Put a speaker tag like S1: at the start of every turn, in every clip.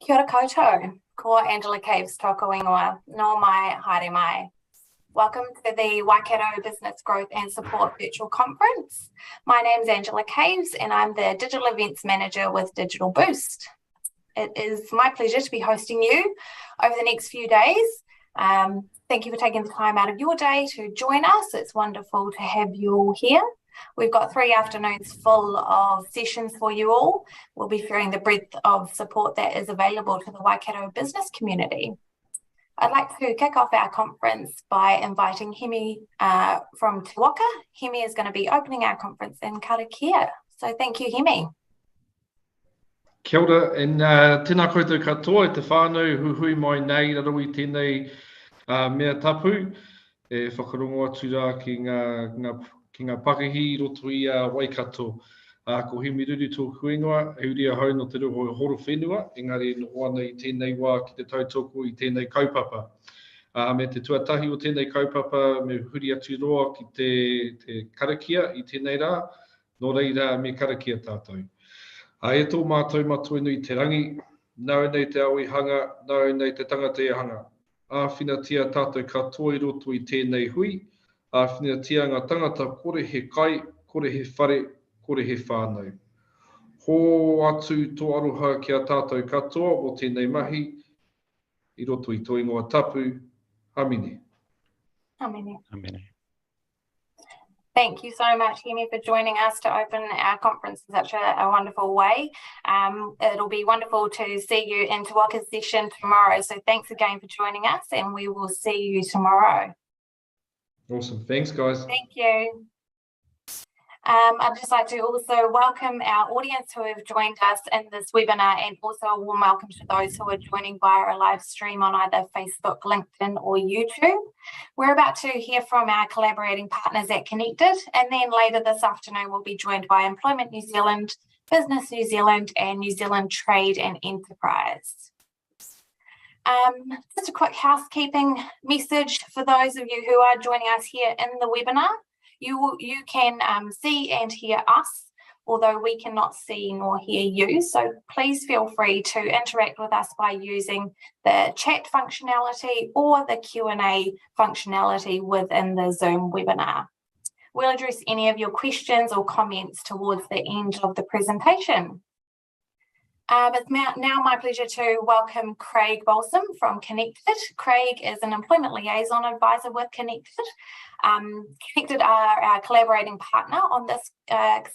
S1: Kia ora koutou, ko Angela Caves toko ingoa, no mai, haere mai. Welcome to the Waikato Business Growth and Support Virtual Conference. My name is Angela Caves and I'm the Digital Events Manager with Digital Boost. It is my pleasure to be hosting you over the next few days. Thank you for taking the time out of your day to join us. It's wonderful to have you all here. We've got 3 afternoons full of sessions for you all. We'll be feeling the breadth of support that is available to the Waikato business community. I'd like to kick off our conference by inviting Hemi from Te Waka. Hemi is going to be opening our conference in Karakia. So thank you, Hemi.
S2: Kia ora, and tēnā koutou katoa, te whānau huhui mai nei raro I tēnei mea tapu, e whakarongo atu rā ki ngā pakihi I roto I Waikato. Ko Hemi ruru tōku ingoa, heuria hau no te roho horo whenua, engari no ana I tēnei wā ki te tautoko I tēnei kaupapa. Me te tuatahi o tēnei kaupapa, me huri atu roa ki te karakia I tēnei rā, no reira me karakia tātou. E tō mātou matua nui te rangi, nau nei te au I hanga, nau nei te tangata I hanga. Whina tia tātou katoa I roto I tēnei hui, whina tia ngā tangata kore he kai, kore he whare, kore he whānau. Hō atu tō aroha ki a tātou katoa o tēnei mahi, I roto I tō ingoa tapu, hamine.
S1: Hamine.
S3: Hamine.
S1: Thank you so much, Hemi, for joining us to open our conference in such a wonderful way. It'll be wonderful to see you in Te Waka's session tomorrow. So thanks again for joining us and we will see you tomorrow.
S2: Awesome. Thanks, guys.
S1: Thank you. I'd just like to also welcome our audience who have joined us in this webinar and also a warm welcome to those who are joining via a live stream on either Facebook, LinkedIn or YouTube. We're about to hear from our collaborating partners at Connected, and then later this afternoon we'll be joined by Employment New Zealand, Business New Zealand and New Zealand Trade and Enterprise. Just a quick housekeeping message for those of you who are joining us here in the webinar. You can see and hear us, although we cannot see nor hear you. So please feel free to interact with us by using the chat functionality or the Q&A functionality within the Zoom webinar. We'll address any of your questions or comments towards the end of the presentation. It's now my pleasure to welcome Craig Balsam from Connected. Craig is an Employment Liaison Advisor with Connected. Connected are our collaborating partner on this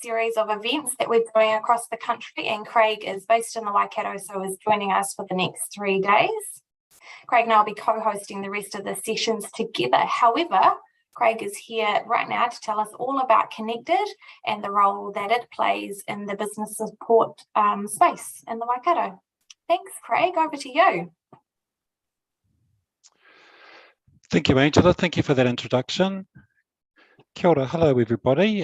S1: series of events that we're doing across the country, and Craig is based in the Waikato, so is joining us for the next 3 days. Craig and I will be co-hosting the rest of the sessions together. However, Craig is here right now to tell us all about Connected and the role that it plays in the business support space in the Waikato. Thanks, Craig. Over to you.
S3: Thank you, Angela. Thank you for that introduction. Kia ora, hello everybody.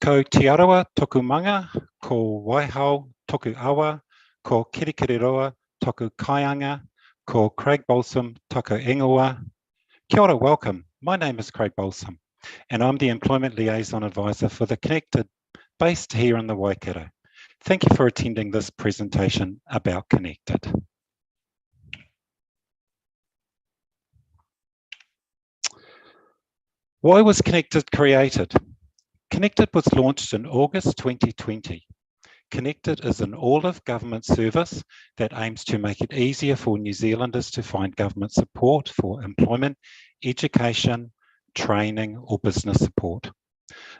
S3: Ko te arawa toku manga, ko waihau toku awa, ko kirikiriroa toku kaianga, ko Craig Balsam toku ingoa. Kia ora, welcome. My name is Craig Balsam and I'm the Employment Liaison Advisor for the Connected based here in the Waikato. Thank you for attending this presentation about Connected. Why was Connected created? Connected was launched in August 2020. Connected is an all-of-government service that aims to make it easier for New Zealanders to find government support for employment, education, training or business support.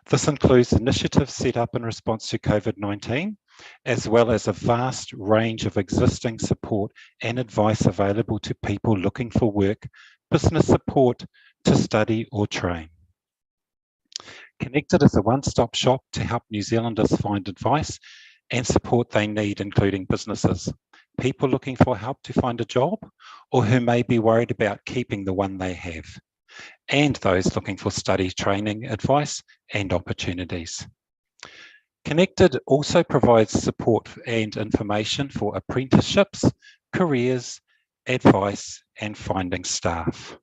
S3: This includes initiatives set up in response to COVID-19, as well as a vast range of existing support and advice available to people looking for work, business support, to study or train. Connected is a one-stop shop to help New Zealanders find advice and support they need, including businesses, people looking for help to find a job, or who may be worried about keeping the one they have, and those looking for study, training, advice, and opportunities. Connected also provides support and information for apprenticeships, careers, advice, and finding staff.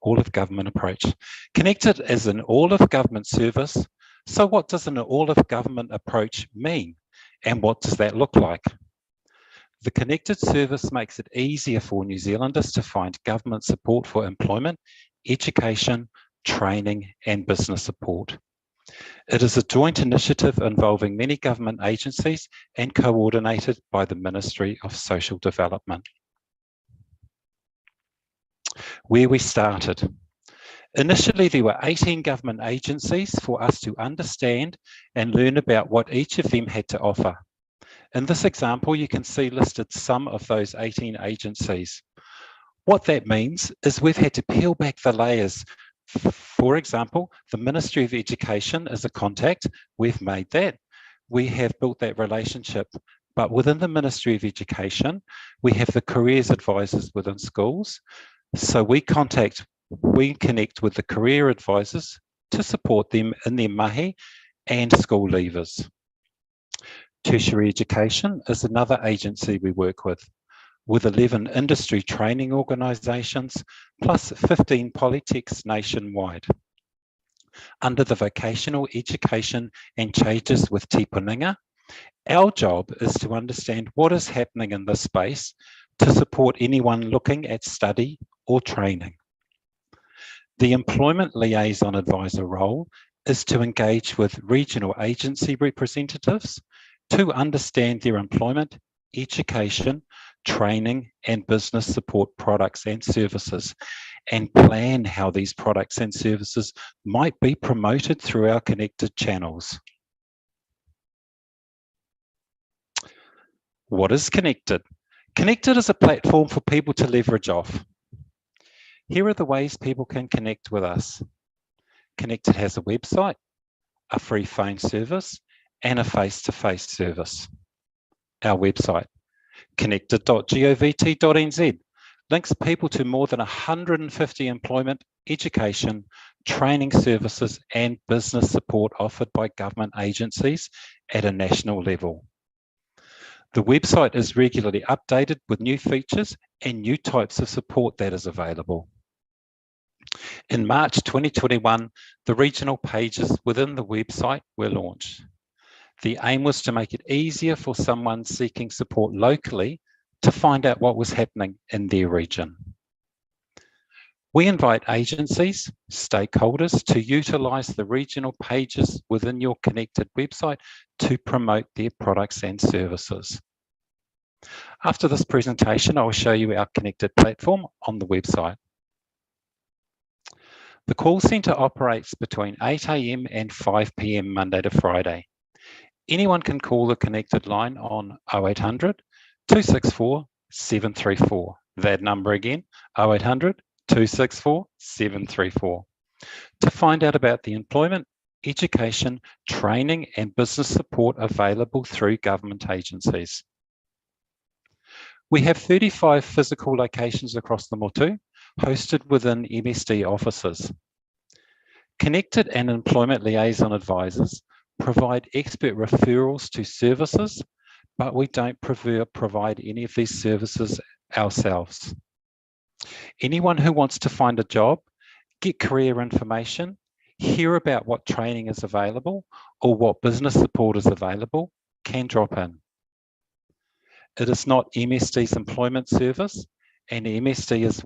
S3: All-of-government approach. Connected is an all-of-government service. So what does an all-of-government approach mean? And what does that look like? The connected service makes it easier for New Zealanders to find government support for employment, education, training, and business support. It is a joint initiative involving many government agencies and coordinated by the Ministry of Social Development. Where we started. Initially, there were 18 government agencies for us to understand and learn about what each of them had to offer. In this example, you can see listed some of those 18 agencies. What that means is we've had to peel back the layers. For example, the Ministry of Education is a contact. We've made that. We have built that relationship. But within the Ministry of Education, we have the careers advisors within schools. So we connect with the career advisors to support them in their mahi and school leavers. Tertiary Education is another agency we work with 11 industry training organisations, plus 15 polytechs nationwide. Under the Vocational Education and Changes with Tipuninga, our job is to understand what is happening in this space to support anyone looking at study or training. The Employment Liaison Advisor role is to engage with regional agency representatives to understand their employment, education, training, and business support products and services, and plan how these products and services might be promoted through our connected channels. What is Connected? Connected is a platform for people to leverage off. Here are the ways people can connect with us. Connected has a website, a free phone service, and a face-to-face service. Our website, connected.govt.nz, links people to more than 150 employment, education, training services, and business support offered by government agencies at a national level. The website is regularly updated with new features and new types of support that is available. In March 2021, the regional pages within the website were launched. The aim was to make it easier for someone seeking support locally to find out what was happening in their region. We invite agencies, stakeholders to utilise the regional pages within your connected website to promote their products and services. After this presentation, I will show you our connected platform on the website. The call centre operates between 8 AM and 5 PM Monday to Friday. Anyone can call the connected line on 0800 264 734. That number again, 0800 264 734. To find out about the employment, education, training and business support available through government agencies. We have 35 physical locations across the Motu, hosted within MSD offices. Connected and Employment Liaison Advisors provide expert referrals to services, but we don't provide any of these services ourselves. Anyone who wants to find a job, get career information, hear about what training is available or what business support is available, can drop in. It is not MSD's employment service, and MSD is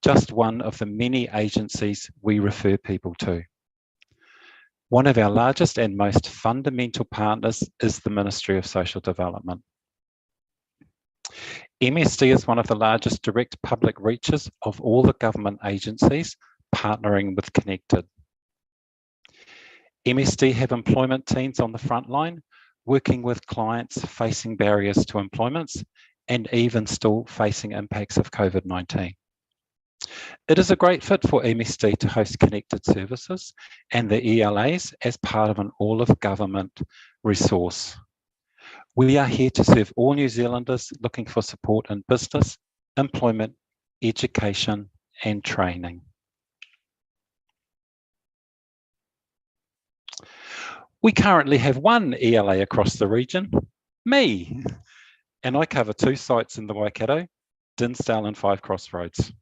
S3: just one of the many agencies we refer people to. One of our largest and most fundamental partners is the Ministry of Social Development. MSD is one of the largest direct public reaches of all the government agencies partnering with Connected. MSD have employment teams on the front line, working with clients facing barriers to employment and even still facing impacts of COVID-19. It is a great fit for MSD to host connected services and the ELAs as part of an all-of-government resource. We are here to serve all New Zealanders looking for support in business, employment, education, and training. We currently have one ELA across the region, me, and I cover 2 sites in the Waikato, Dinsdale and Five Crossroads.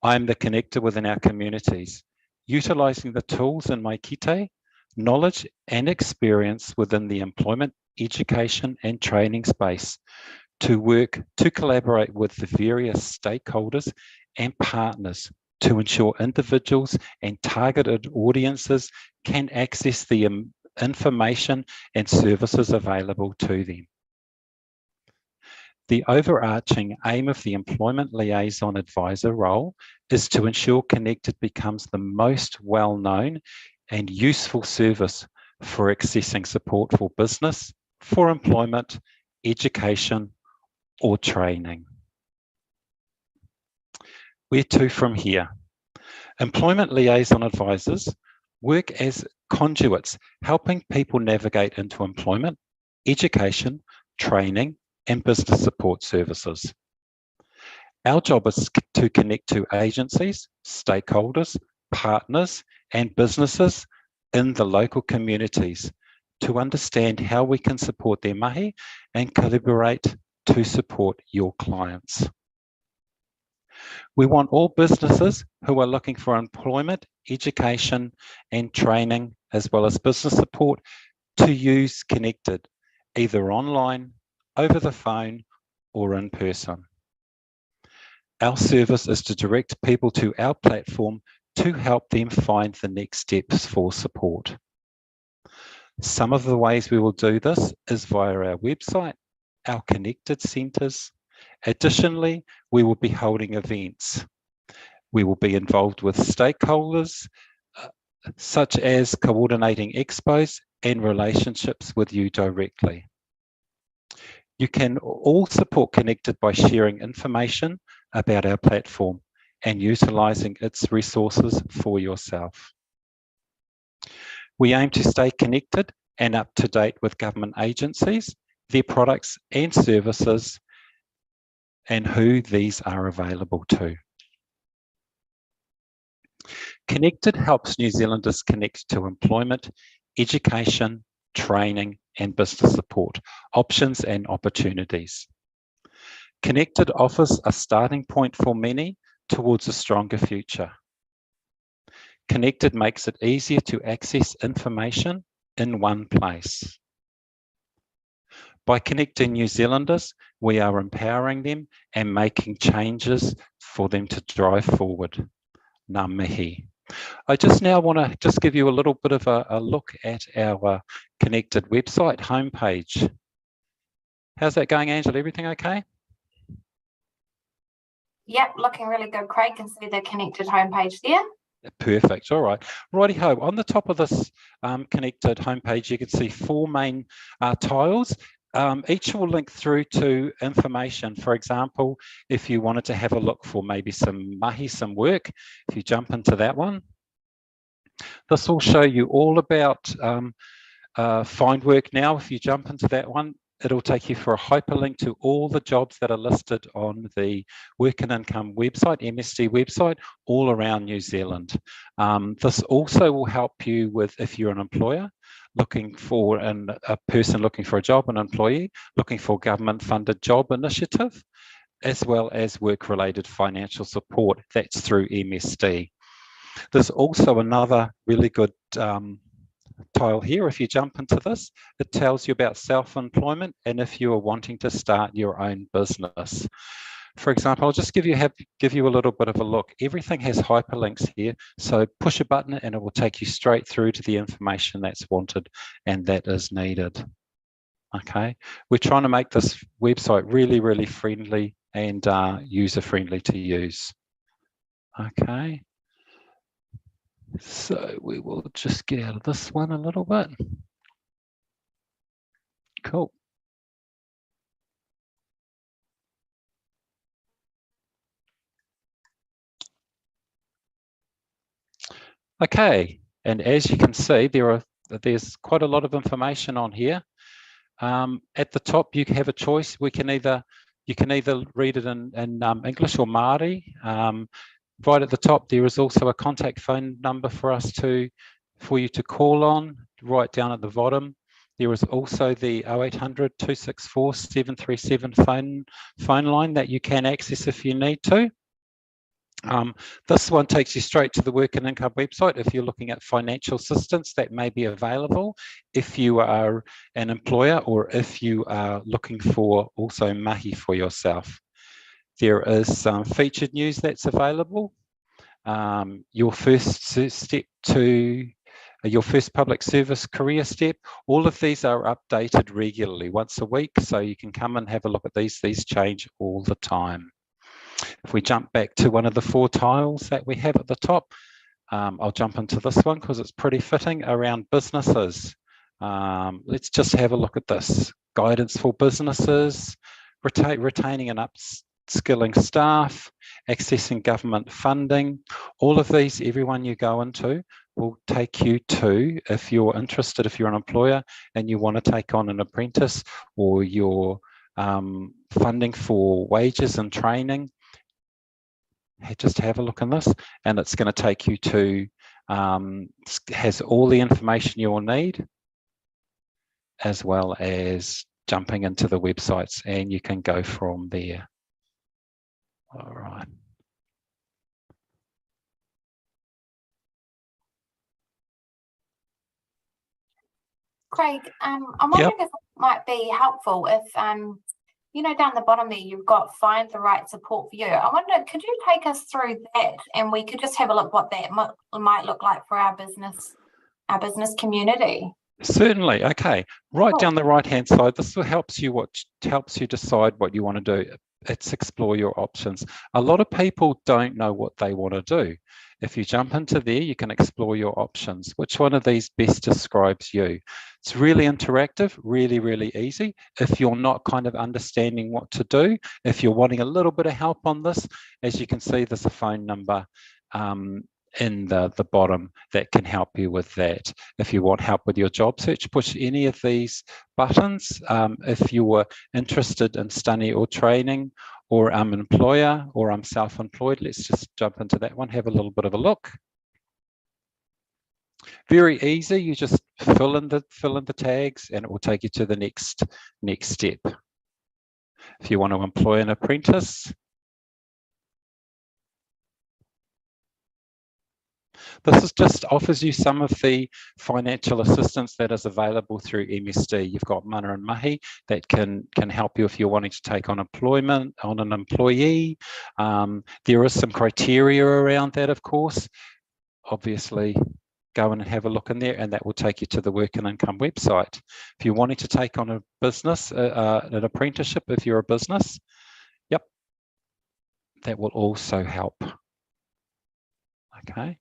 S3: I am the connector within our communities, utilising the tools in my kite, knowledge and experience within the employment, education and training space to collaborate with the various stakeholders and partners to ensure individuals and targeted audiences can access the information and services available to them. The overarching aim of the Employment Liaison Advisor role is to ensure Connected becomes the most well-known and useful service for accessing support for business, for employment, education, or training. Where to from here? Employment Liaison Advisors work as conduits, helping people navigate into employment, education, training, and business support services. Our job is to connect to agencies, stakeholders, partners, and businesses in the local communities to understand how we can support their mahi and collaborate to support your clients. We want all businesses who are looking for employment, education, and training, as well as business support, to use Connected, either online, over the phone, or in person. Our service is to direct people to our platform to help them find the next steps for support. Some of the ways we will do this is via our website, our Connected centres. Additionally, we will be holding events. We will be involved with stakeholders, such as coordinating expos and relationships with you directly. You can all support Connected by sharing information about our platform and utilising its resources for yourself. We aim to stay connected and up to date with government agencies, their products and services, and who these are available to. Connected helps New Zealanders connect to employment, education, training, and business support, options and opportunities. Connected offers a starting point for many towards a stronger future. Connected makes it easier to access information in one place. By connecting New Zealanders, we are empowering them and making changes for them to drive forward. Ngā mihi. I just now want to just give you a little bit of a look at our Connected website homepage. How's that going, Angela? Everything okay?
S1: Yep, looking really good. Craig can see the Connected homepage there.
S3: Perfect. All right. Righty-ho. On the top of this Connected homepage, you can see 4 main tiles. Each will link through to information. For example, if you wanted to have a look for maybe some mahi, some work, if you jump into that one, this will show you all about find work now. If you jump into that one, it'll take you for a hyperlink to all the jobs that are listed on the Work and Income website, MSD website, all around New Zealand. This also will help you with, if you're an employer, looking for a person looking for a job, an employee, looking for government funded job initiative, as well as work-related financial support. That's through MSD. There's also another really good tile here. If you jump into this, it tells you about self-employment and if you are wanting to start your own business. For example, I'll just give you a little bit of a look. Everything has hyperlinks here, so push a button and it will take you straight through to the information that's wanted and that is needed. Okay, we're trying to make this website really, really friendly and user-friendly to use. Okay. So we will just get out of this one a little bit. Cool. Okay, and as you can see, there's quite a lot of information on here. At the top, you have a choice. You can either read it in English or Māori. Right at the top, there is also a contact phone number for you to call on. Right down at the bottom, there is also the 0800 264 737 phone line that you can access if you need to. This one takes you straight to the Work and Income website if you're looking at financial assistance that may be available if you are an employer or if you are looking for also mahi for yourself. There is some featured news that's available. Your first step to your first public service career step. All of these are updated regularly once a week, so you can come and have a look at these. These change all the time. If we jump back to one of the 4 tiles that we have at the top, I'll jump into this one because it's pretty fitting around businesses. Let's just have a look at this. Guidance for businesses, retaining and upskilling staff, accessing government funding. All of these, everyone you go into will take you to, if you're interested, if you're an employer and you want to take on an apprentice or you're funding for wages and training, just have a look in this and it's going to take you to, has all the information you will need, as well as jumping into the websites, and you can go from there. All right.
S1: Craig, I'm wondering if it might be helpful if, you know, down the bottom there, you've got find the right support for you. I wonder, could you take us through that and we could just have a look what that might look like for our business community?
S3: Certainly. Okay. Right down the right-hand side, this helps you decide what you want to do. It's explore your options. A lot of people don't know what they want to do. If you jump into there, you can explore your options. Which one of these best describes you? It's really interactive, really, really easy. If you're not kind of understanding what to do, if you're wanting a little bit of help on this, as you can see, there's a phone number in the bottom that can help you with that. If you want help with your job search, push any of these buttons. If you were interested in study or training, or I'm an employer, or I'm self-employed, let's just jump into that one, have a little bit of a look. Very easy, you just fill in the tags and it will take you to the next step. If you want to employ an apprentice, this just offers you some of the financial assistance that is available through MSD. You've got mana and mahi that can help you if you're wanting to take on employment on an employee. There is some criteria around that, of course. Obviously, go in and have a look in there, and that will take you to the Work and Income website. If you're wanting to take on a business, an apprenticeship, if you're a business, yep, that will also help. Okay.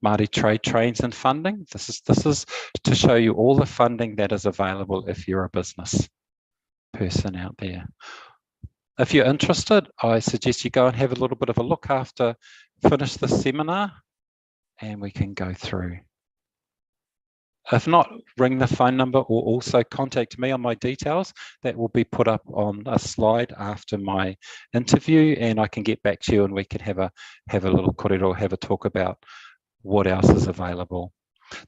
S3: Māori Trade Trains and Funding. This is to show you all the funding that is available if you're a business person out there. If you're interested, I suggest you go and have a little bit of a look after finish the seminar, and we can go through. If not, ring the phone number or also contact me on my details. That will be put up on a slide after my interview, and I can get back to you and we can have a little korero, have a talk about what else is available.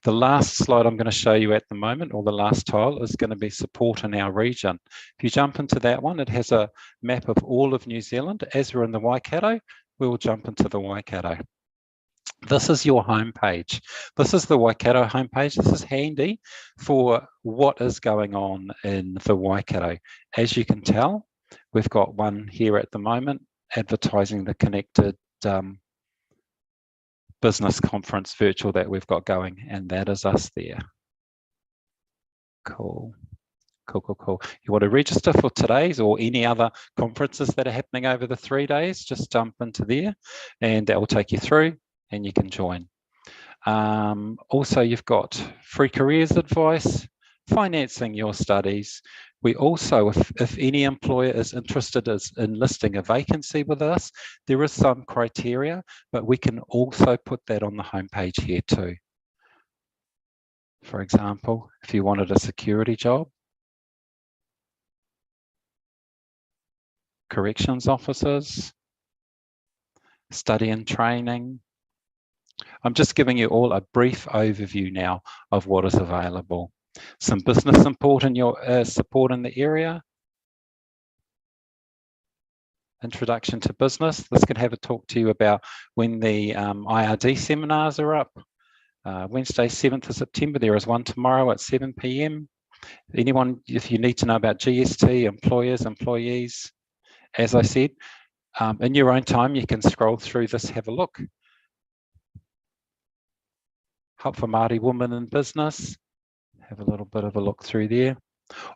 S3: The last slide I'm going to show you at the moment, or the last tile, is going to be support in our region. If you jump into that one, it has a map of all of New Zealand. As we're in the Waikato, we will jump into the Waikato. This is your homepage. This is the Waikato homepage. This is handy for what is going on in the Waikato. As you can tell, we've got one here at the moment advertising the Connected business conference virtual that we've got going, and that is us there. Cool. You want to register for today's or any other conferences that are happening over the 3 days, just jump into there and that will take you through and you can join. Also, you've got free careers advice, financing your studies. We also, if any employer is interested in listing a vacancy with us, there is some criteria, but we can also put that on the homepage here too. For example, if you wanted a security job, corrections officers, study and training. I'm just giving you all a brief overview now of what is available. Some business support in the area. Introduction to Business. This can have a talk to you about when the IRD seminars are up. Wednesday, 7th of September, there is one tomorrow at 7 p.m. Anyone, if you need to know about GST, employers, employees, as I said, in your own time, you can scroll through this, have a look. Help for Māori Women in Business. Have a little bit of a look through there.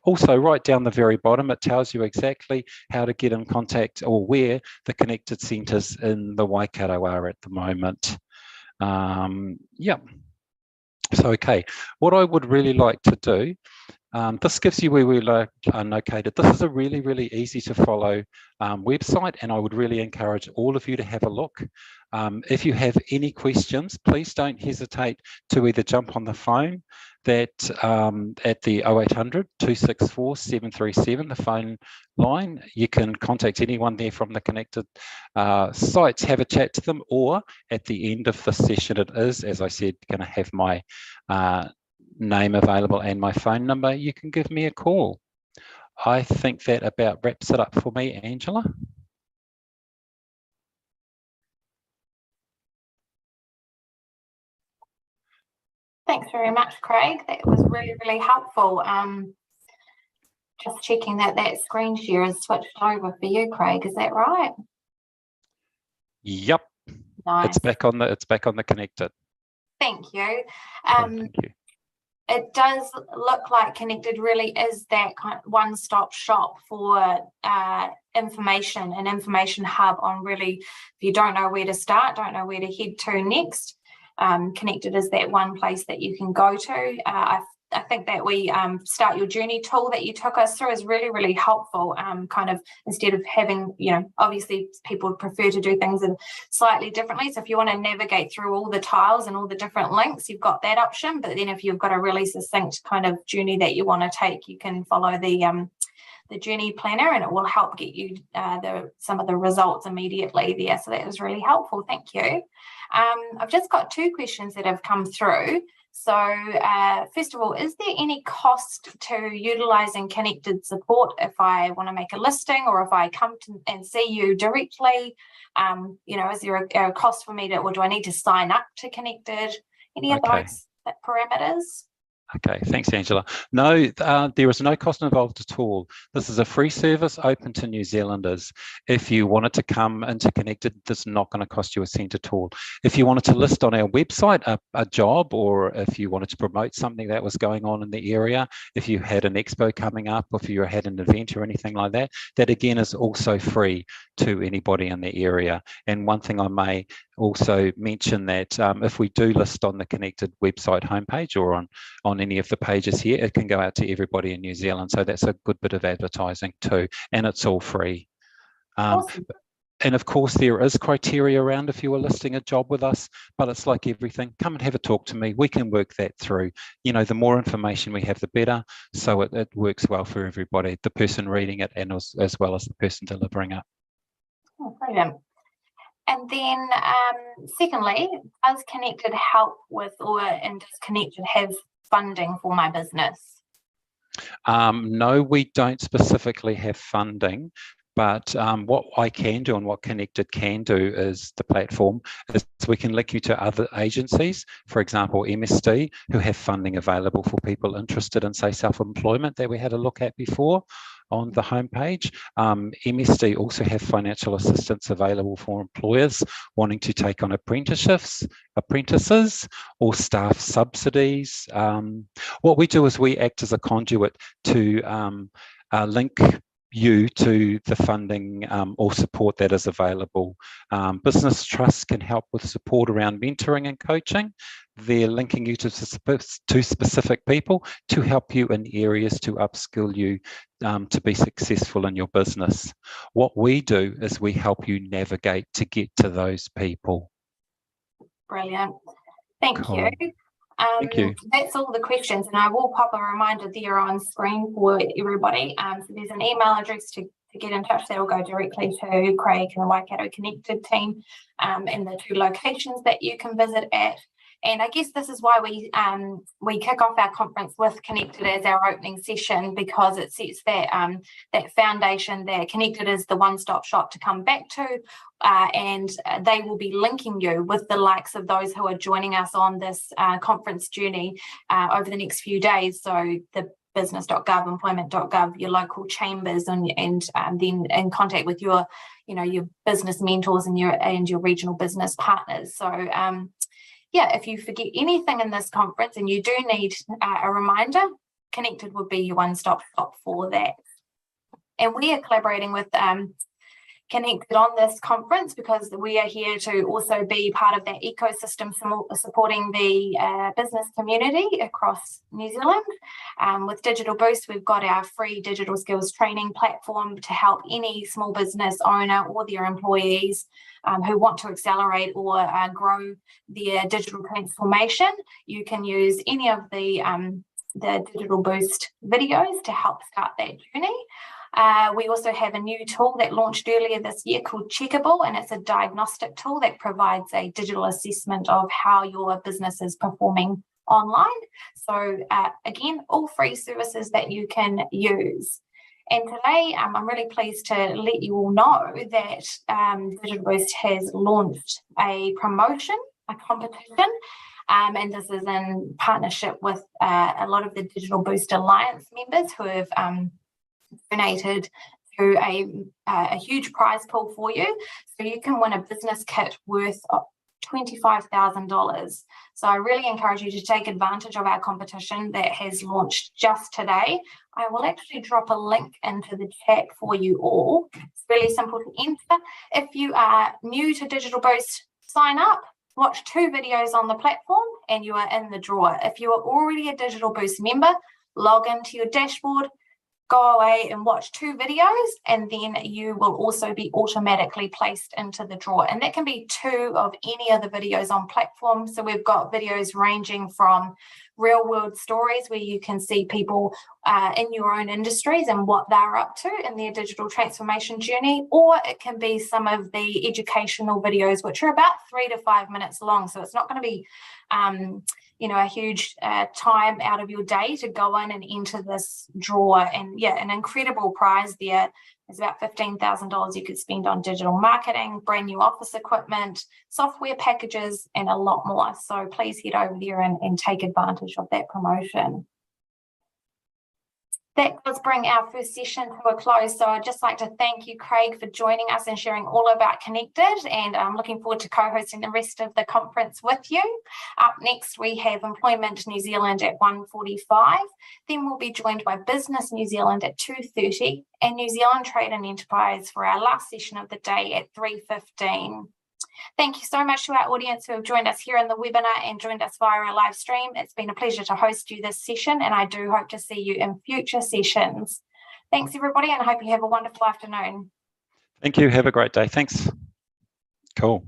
S3: Also, right down the very bottom, it tells you exactly how to get in contact or where the connected centres in the Waikato are at the moment. Yeah. So, okay, what I would really like to do, this gives you where we are located. This is a really, really easy to follow website, and I would really encourage all of you to have a look. If you have any questions, please don't hesitate to either jump on the phone at the 0800 264 737, the phone line. You can contact anyone there from the connected sites, have a chat to them, or at the end of the session, it is, as I said, going to have my name available and my phone number. You can give me a call. I think that about wraps it up for me, Angela.
S1: Thanks very much, Craig. That was really, really helpful. Just checking that screen share is switched over for you, Craig. Is that right?
S3: Yep.
S1: Nice.
S3: It's back on the connected.
S1: Thank you.
S3: Thank you.
S1: It does look like Connected really is that kind of one-stop shop for information, an information hub on really, if you don't know where to start, don't know where to head to next, Connected is that one place that you can go to. I think that we Start Your Journey tool that you took us through is really, really helpful. Kind of instead of having, obviously people prefer to do things in slightly differently. So if you want to navigate through all the tiles and all the different links, you've got that option. But then if you've got a really succinct kind of journey that you want to take, you can follow the journey planner, and it will help get you some of the results immediately there. So that was really helpful. Thank you. I've just got 2 questions that have come through. So first of all, is there any cost to utilising Connected support if I want to make a listing, or if I come and see you directly? Is there a cost for me to, or do I need to sign up to Connected? Any of those parameters?
S3: Okay, thanks, Angela. No, there is no cost involved at all. This is a free service open to New Zealanders. If you wanted to come into Connected, this is not going to cost you a cent at all. If you wanted to list on our website a job, or if you wanted to promote something that was going on in the area, if you had an expo coming up, or if you had an event or anything like that, that again is also free to anybody in the area. And one thing I may also mention that if we do list on the Connected website homepage, or on any of the pages here, it can go out to everybody in New Zealand. So that's a good bit of advertising too, and it's all free.
S1: Awesome.
S3: And of course, there is criteria around if you are listing a job with us, but it's like everything. Come and have a talk to me. We can work that through. The more information we have, the better. So it works well for everybody, the person reading it and as well as the person delivering it.
S1: Oh, brilliant. And then secondly, does Connected help with, and does Connected have funding for my business?
S3: No, we don't specifically have funding, but what I can do and what Connected can do is the platform is we can link you to other agencies, for example, MSD, who have funding available for people interested in, say, self-employment that we had a look at before on the homepage. MSD also have financial assistance available for employers wanting to take on apprentices or staff subsidies. What we do is we act as a conduit to link you to the funding or support that is available. Business trusts can help with support around mentoring and coaching. They're linking you to specific people to help you in areas to upskill you to be successful in your business. What we do is we help you navigate to get to those people.
S1: Brilliant. Thank you.
S3: Thank you.
S1: That's all the questions, and I will pop a reminder there on screen for everybody. So there's an email address to get in touch that will go directly to Craig and the Waikato Connected team, and the 2 locations that you can visit at. And I guess this is why we kick off our conference with Connected as our opening session, because it sets that that foundation that Connected is the one-stop shop to come back to, and they will be linking you with the likes of those who are joining us on this conference journey over the next few days. So the business.gov, employment.gov, your local chambers, and then in contact with your, your business mentors and your regional business partners. So yeah, if you forget anything in this conference and you do need a reminder, Connected would be your one-stop shop for that. And we are collaborating with Connected on this conference because we are here to also be part of that ecosystem supporting the business community across New Zealand. With Digital Boost, we've got our free digital skills training platform to help any small business owner or their employees who want to accelerate or grow their digital transformation. You can use any of the Digital Boost videos to help start that journey. We also have a new tool that launched earlier this year called Checkable, and it's a diagnostic tool that provides a digital assessment of how your business is performing online. So again, all free services that you can use. And today, I'm really pleased to let you all know that Digital Boost has launched a promotion, a competition, and this is in partnership with a lot of the Digital Boost Alliance members who have donated through a huge prize pool for you. So you can win a business kit worth $25,000. So I really encourage you to take advantage of our competition that has launched just today. I will actually drop a link into the chat for you all. It's really simple to enter. If you are new to Digital Boost, sign up, watch 2 videos on the platform, and you are in the draw. If you are already a Digital Boost member, log into your dashboard, go away and watch 2 videos, and then you will also be automatically placed into the draw. And that can be 2 of any of the videos on platform. So we've got videos ranging from real world stories where you can see people in your own industries and what they're up to in their digital transformation journey, or it can be some of the educational videos, which are about 3 to 5 minutes long. So it's not going to be a huge time out of your day to go in and enter this draw. And yeah, an incredible prize there. There's about $15,000 you could spend on digital marketing, brand new office equipment, software packages, and a lot more. So please head over there and take advantage of that promotion. That does bring our first session to a close. So I'd just like to thank you, Craig, for joining us and sharing all about Connected. And I'm looking forward to co-hosting the rest of the conference with you. Up next, we have Employment New Zealand at 1:45. Then we'll be joined by Business New Zealand at 2:30 and New Zealand Trade and Enterprise for our last session of the day at 3:15. Thank you so much to our audience who have joined us here in the webinar and joined us via our live stream. It's been a pleasure to host you this session, and I do hope to see you in future sessions. Thanks, everybody, and I hope you have a wonderful afternoon.
S3: Thank you. Have a great day. Thanks. Cool.